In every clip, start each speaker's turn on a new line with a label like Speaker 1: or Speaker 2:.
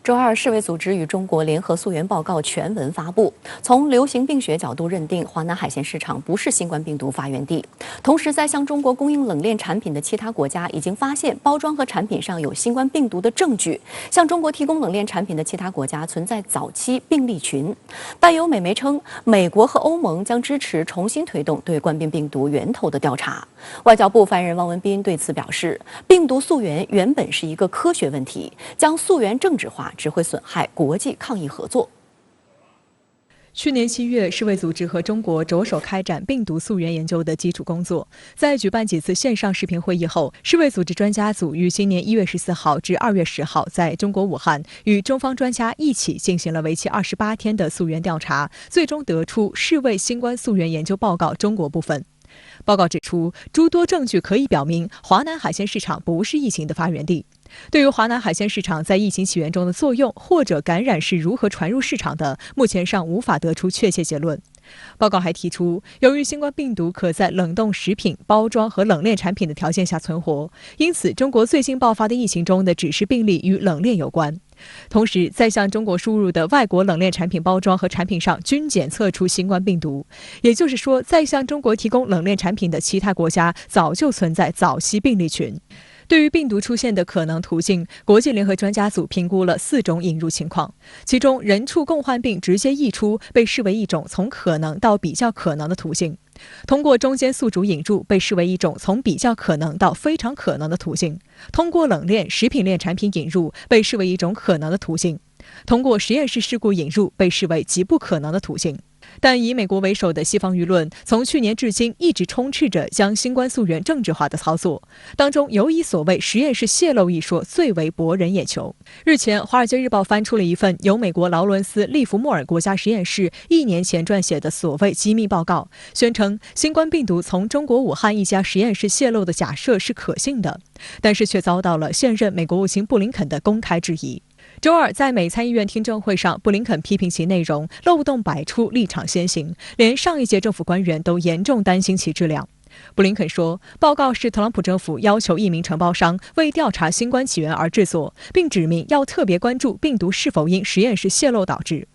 Speaker 1: 周二，世卫组织与中国联合溯源报告全文发布。从流行病学角度认定，华南海鲜市场不是新冠病毒发源地。同时，在向中国供应冷链产品的其他国家已经发现包装和产品上有新冠病毒的证据。向中国提供冷链产品的其他国家存在早期病例群。但有美媒称，美国和欧盟将支持重新推动对冠病病毒源头的调查。外交部发言人汪文斌对此表示，病毒溯源原本是一个科学问题，将溯源政治化只会损害国际抗疫合作。
Speaker 2: 去年7月，世卫组织和中国着手开展病毒溯源研究的基础工作。在举办几次线上视频会议后，世卫组织专家组于今年1月14号至2月10号在中国武汉与中方专家一起进行了为期28天的溯源调查，最终得出世卫新冠溯源研究报告中国部分。报告指出，诸多证据可以表明，华南海鲜市场不是疫情的发源地。对于华南海鲜市场在疫情起源中的作用或者感染是如何传入市场的，目前尚无法得出确切结论。报告还提出，由于新冠病毒可在冷冻食品、包装和冷链产品的条件下存活，因此中国最近爆发的疫情中的指示病例与冷链有关。同时，在向中国输入的外国冷链产品包装和产品上均检测出新冠病毒，也就是说，在向中国提供冷链产品的其他国家早就存在早期病例群。对于病毒出现的可能途径，国际联合专家组评估了4种引入情况，其中人畜共患病直接溢出被视为一种从可能到比较可能的途径，通过中间宿主引入被视为一种从比较可能到非常可能的途径，通过冷链、食品链产品引入被视为一种可能的途径，通过实验室事故引入被视为极不可能的途径。但以美国为首的西方舆论从去年至今一直充斥着将新冠溯源政治化的操作，当中尤以所谓实验室泄露一说最为博人眼球。日前，《华尔街日报》翻出了一份由美国劳伦斯利弗莫尔国家实验室1年前撰写的所谓机密报告，宣称新冠病毒从中国武汉一家实验室泄露的假设是可信的，但是却遭到了现任美国国务卿布林肯的公开质疑。周二，在美参议院听证会上，布林肯批评其内容漏洞百出，立场先行，连上一届政府官员都严重担心其质量。布林肯说，报告是特朗普政府要求一名承包商为调查新冠起源而制作，并指明要特别关注病毒是否因实验室泄漏导致。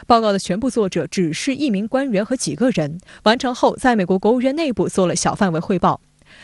Speaker 2: 报告的全部作者只是一名官员和几个人，完成后在美国国务院内部做了小范围汇报。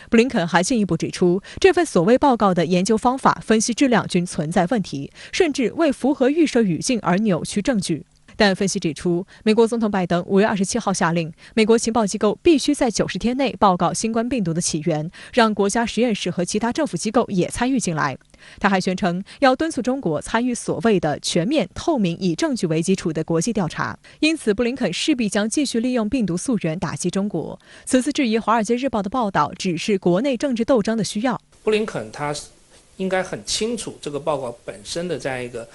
Speaker 2: 布林肯还进一步指出，这份所谓报告的研究方法、分析质量均存在问题，甚至为符合预设语境而扭曲证据。但分析指出，美国总统拜登5月27号下令，美国情报机构必须在90天内报告新冠病毒的起源，让国家实验室和其他政府机构也参与进来。他还宣称要敦促中国参与所谓的全面、透明、以证据为基础的国际调查。因此，布林肯势必将继续利用病毒溯源打击中国。此次质疑《华尔街日报》的报道只是国内政治斗争的需要。
Speaker 3: 布林肯他应该很清楚这个报告本身的这样一个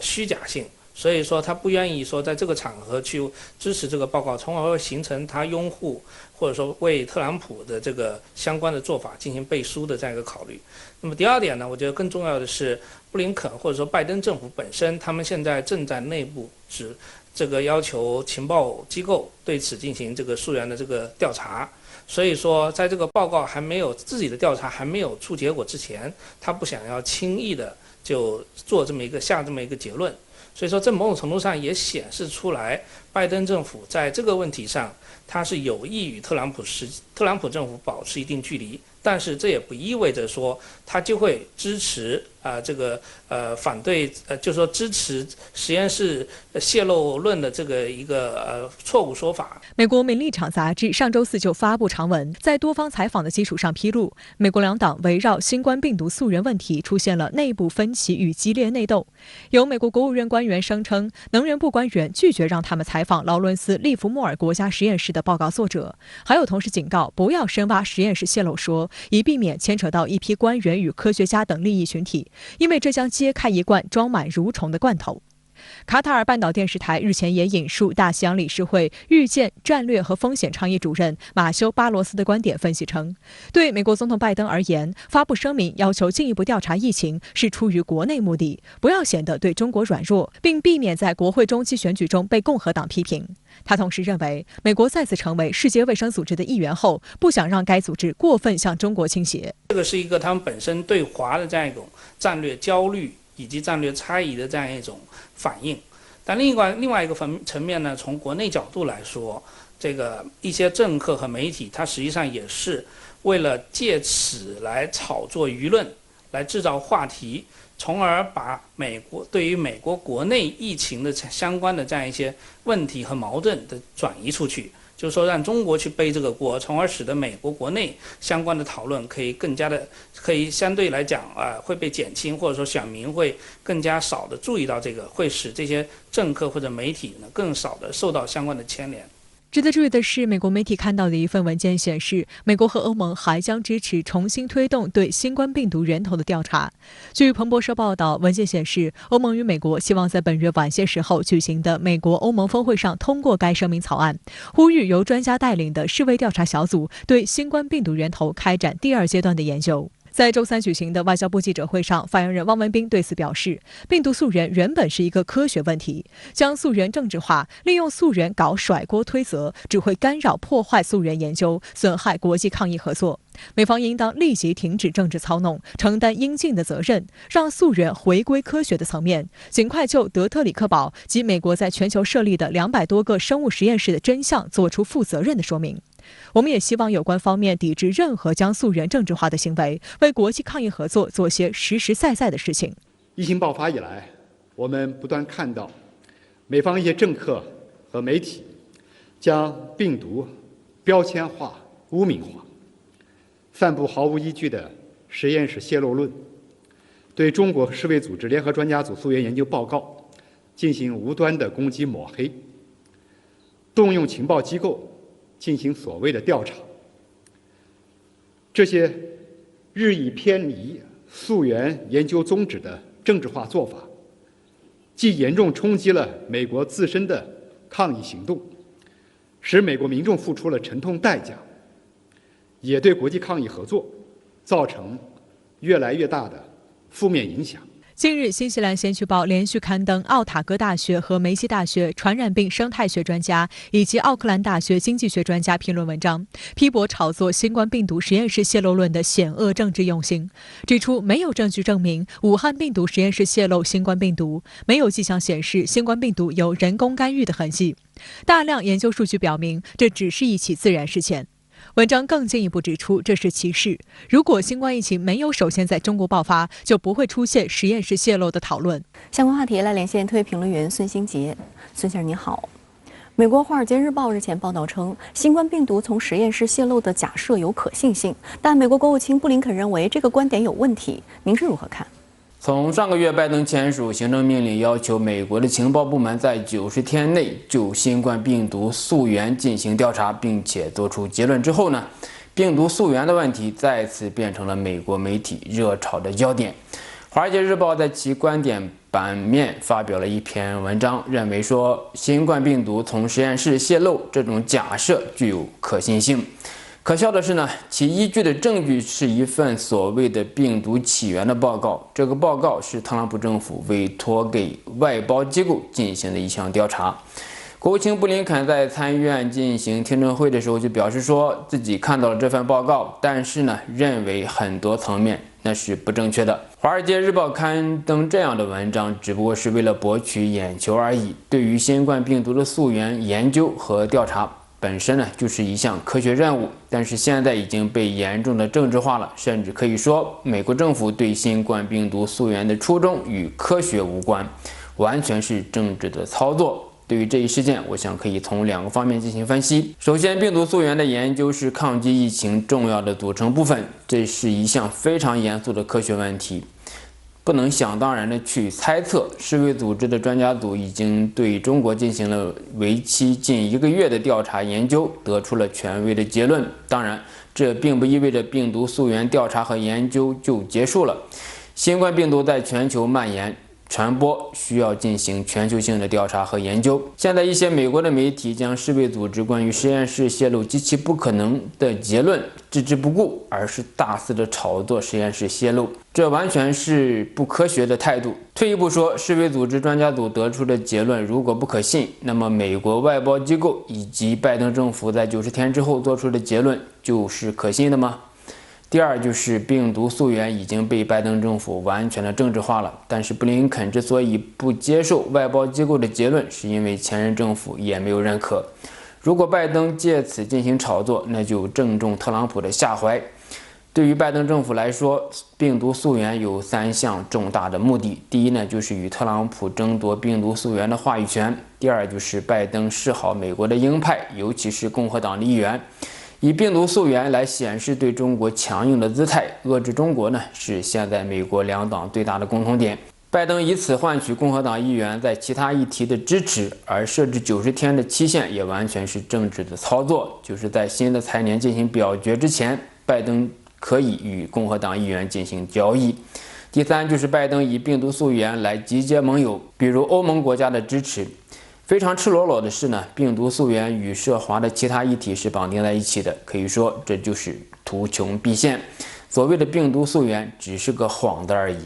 Speaker 3: 虚假性。所以说他不愿意说在这个场合去支持这个报告，从而会形成他拥护或者说为特朗普的这个相关的做法进行背书的这样一个考虑。那么第二点呢，我觉得更重要的是布林肯或者说拜登政府本身，他们现在正在内部这个要求情报机构对此进行这个溯源的这个调查。所以说在这个报告还没有自己的调查还没有出结果之前，他不想要轻易的就下这么一个结论。所以说，这某种程度上也显示出来，拜登政府在这个问题上，他是有意与特朗普政府保持一定距离，但是这也不意味着说他就会支持反对就是说支持实验室泄露论的这个一个错误说法。
Speaker 2: 美国《民立场》杂志上周4就发布长文，在多方采访的基础上披露，美国两党围绕新冠病毒溯源问题出现了内部分歧与激烈内斗。有美国国务院官员声称，能源部官员拒绝让他们采访劳伦斯利弗莫尔国家实验室的报告作者，还有同事警告不要深挖实验室泄漏说，以避免牵扯到一批官员与科学家等利益群体，因为这将揭开一罐装满蠕虫的罐头。卡塔尔半岛电视台日前也引述大西洋理事会预见战略和风险倡议主任马修·巴罗斯的观点分析称，对美国总统拜登而言，发布声明要求进一步调查疫情是出于国内目的，不要显得对中国软弱，并避免在国会中期选举中被共和党批评。他同时认为，美国再次成为世界卫生组织的一员后，不想让该组织过分向中国倾斜。
Speaker 3: 这个是一个他们本身对华的这样一种战略焦虑以及战略差异的这样一种反应。但另外一个层面呢，从国内角度来说，这个一些政客和媒体，它实际上也是为了借此来炒作舆论，来制造话题，从而把对于美国国内疫情的相关的这样一些问题和矛盾的转移出去，就是说让中国去背这个锅，从而使得美国国内相关的讨论可以更加的，可以相对来讲会被减轻，或者说选民会更加少的注意到这个，会使这些政客或者媒体呢更少的受到相关的牵连。
Speaker 2: 值得注意的是，美国媒体看到的一份文件显示，美国和欧盟还将支持重新推动对新冠病毒源头的调查。据彭博社报道，文件显示，欧盟与美国希望在本月晚些时候举行的美国欧盟峰会上通过该声明草案，呼吁由专家带领的世卫调查小组对新冠病毒源头开展第2阶段的研究。在周三举行的外交部记者会上，发言人汪文斌对此表示，病毒溯源原本是一个科学问题，将溯源政治化，利用溯源搞甩锅推责，只会干扰破坏溯源研究，损害国际抗疫合作。美方应当立即停止政治操弄，承担应尽的责任，让溯源回归科学的层面，尽快就德特里克堡及美国在全球设立的200多个生物实验室的真相做出负责任的说明。我们也希望有关方面抵制任何将溯源政治化的行为，为国际抗疫合作做些实实在在的事情。
Speaker 4: 疫情爆发以来，我们不断看到美方一些政客和媒体将病毒标签化、污名化，散布毫无依据的实验室泄露论，对中国世卫组织联合专家组溯源研究报告进行无端的攻击抹黑，动用情报机构进行所谓的调查。这些日益偏离溯源研究宗旨的政治化做法，既严重冲击了美国自身的抗疫行动，使美国民众付出了沉痛代价，也对国际抗疫合作造成越来越大的负面影响。
Speaker 2: 近日，新西兰先驱报连续刊登奥塔哥大学和梅西大学传染病生态学专家以及奥克兰大学经济学专家评论文章，批驳炒作新冠病毒实验室泄露论的险恶政治用心，指出没有证据证明武汉病毒实验室泄露新冠病毒，没有迹象显示新冠病毒有人工干预的痕迹，大量研究数据表明这只是一起自然事件。文章更进一步指出，这是歧视。如果新冠疫情没有首先在中国爆发，就不会出现实验室泄露的讨论。
Speaker 1: 相关话题来连线特约评论员孙兴杰。孙先生您好。美国《华尔街日报》日前报道称，新冠病毒从实验室泄露的假设有可信性，但美国国务卿布林肯认为这个观点有问题。您是如何看？
Speaker 5: 从上个月拜登签署行政命令，要求美国的情报部门在90天内就新冠病毒溯源进行调查，并且做出结论之后呢，病毒溯源的问题再次变成了美国媒体热炒的焦点。华尔街日报在其观点版面发表了一篇文章，认为说新冠病毒从实验室泄露这种假设具有可信性。可笑的是呢，其依据的证据是一份所谓的病毒起源的报告。这个报告是特朗普政府委托给外包机构进行的一项调查。国务卿布林肯在参议院进行听证会的时候就表示说，自己看到了这份报告，但是呢，认为很多层面那是不正确的。华尔街日报刊登这样的文章，只不过是为了博取眼球而已。对于新冠病毒的溯源研究和调查，本身呢就是一项科学任务，但是现在已经被严重的政治化了，甚至可以说美国政府对新冠病毒溯源的初衷与科学无关，完全是政治的操作。对于这一事件，我想可以从2个方面进行分析。首先，病毒溯源的研究是抗击疫情重要的组成部分，这是一项非常严肃的科学问题，不能想当然的去猜测。世卫组织的专家组已经对中国进行了为期近1个月的调查研究，得出了权威的结论。当然，这并不意味着病毒溯源调查和研究就结束了。新冠病毒在全球蔓延传播需要进行全球性的调查和研究。现在一些美国的媒体将世卫组织关于实验室泄露极其不可能的结论置之不顾，而是大肆的炒作实验室泄露，这完全是不科学的态度。退一步说，世卫组织专家组得出的结论如果不可信，那么美国外包机构以及拜登政府在90天之后做出的结论就是可信的吗？第二就是病毒溯源已经被拜登政府完全的政治化了，但是布林肯之所以不接受外包机构的结论，是因为前任政府也没有认可。如果拜登借此进行炒作，那就正中特朗普的下怀。对于拜登政府来说，病毒溯源有3项重大的目的。第一呢，就是与特朗普争夺病毒溯源的话语权；第二就是拜登示好美国的鹰派，尤其是共和党的议员，以病毒溯源来显示对中国强硬的姿态。遏制中国呢，是现在美国两党最大的共同点。拜登以此换取共和党议员在其他议题的支持，而设置90天的期限也完全是政治的操作，就是在新的财年进行表决之前，拜登可以与共和党议员进行交易。第三就是拜登以病毒溯源来集结盟友，比如欧盟国家的支持。非常赤裸裸的是呢，病毒溯源与涉华的其他议题是绑定在一起的，可以说这就是图穷匕现。所谓的病毒溯源只是个幌子而已。